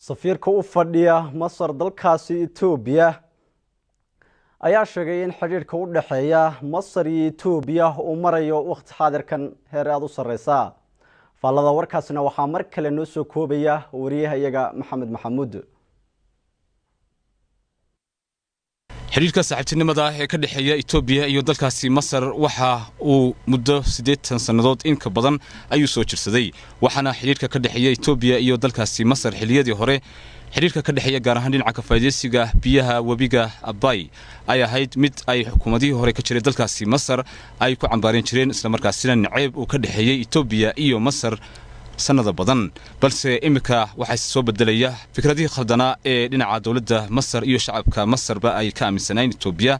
safiirka u fadhiya Masar dalkaasi Ethiopia ayaa sheegay in xiriirka u dhaxeeya Masar iyo Ethiopia uu marayo waqti xaadirkan heer aad u sareysa falada warkaasina waxa mar kale noo soo koobaya wariyahayaga Maxamed Maxamuud xiriirka saaxiibtinimada ee ka dhaxeeya Ethiopia iyo dalkaasi Masar waxa uu muddo 8 sanadood in ka badan ayuu soo jirsaday waxana xiriirka ka dhaxeeya Ethiopia iyo dalkaasi Masar xiliyadii hore xiriirka ka dhaxeeya gaar ahaan dhinaca Kajiray biyaha Wabiga Abaay ay ahayd mid ay xukuumadihii hore ka jiray dalkaasi Masar ay ku cambaareen jireen isla markaasina Isnacayb uu ka dhaxeeyay Ethiopia iyo Masar sanada badan balse imika waxa soo bedelaya fikradihii khaldana ee dhinaca dawladda Masar iyo shacabka Masarba ay ka aaminsanayeen Ethiopia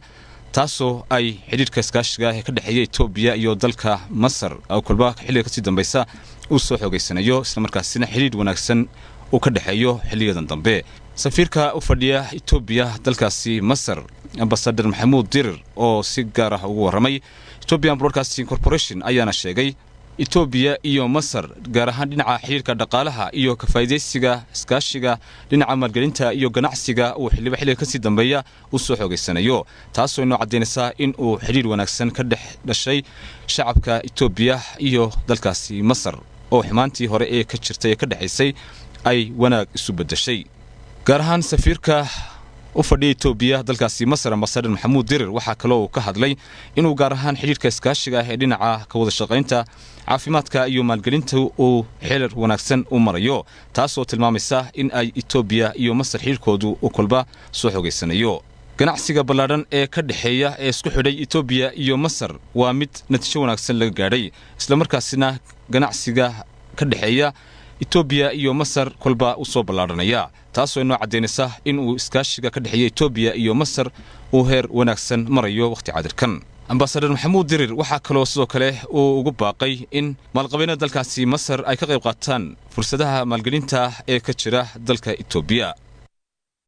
taasoo ay xiriirka iskaashiga ee ka dhaxeeya Ethiopia iyo dalka Masar oo kulba xilliga ka dambaysa uu soo xogeysanayo isla markaasina xiriir wanaagsan oo ka dhaxeeyo xiliyadan Danbe safiirka u fadhiya Ethiopia dalkaasi Masar ambassador Maxamuud Dirir oo si gaar ah ugu waramay Ethiopian Broadcasting Corporation ayaana sheegay Ethiopia iyo Masar gaar ahaan dhinaca xiriirka dhaqaalaha iyo ka faa'iideysiga iskaashiga dhinaca maalgelinta iyo ganacsiga oo xilliga ka sii dambeeya uu soo xogeysanayo taasoo inoo cadeynaysa in uu xiriir wanaagsan ka dhashay shacabka Ethiopia iyo dalkaasi Masar oo xumaantii hore ee ka jirtay ka dhaxaysay ay wanaag isu bedeshay gaar ahaan safiirka u fadhiya Ethiopia dalkaasi Masar ambassador Maxamuud Dirir waxa kale oo ka hadlay inuu gaar ahaan xiriirka iskaashiga ee dhinaca ka wada shaqeynta caafimaadka iyo maalgelinta uu xeerar wanaagsan u marayo taasoo tilmaamaysa in ay Ethiopia iyo Masar xiriirkoodu u kulba soo xogeysanayo ganacsiga ballaaran ee ka dhaxeeya ee isku xidhay Ethiopia iyo Masar waa mid natiijo wanaagsan laga gaaray isla markaasina ganacsiga ka dhaxeeya Ethiopia iyo Masar kulba u soo ballaaranaya taasoo inoo cadeynaysa in uu iskaashiga ka dhaxeeya Ethiopia iyo Masar uu heer wanaagsan marayo waqti cadirkan ambassador Maxamuud Dirir waxa kale oo sidoo kale uu ugu baaqay in maalqabeennada dalkaasi Masar ay ka qayb qaataan fursadaha maalgelinta ee ka jira dalka Ethiopia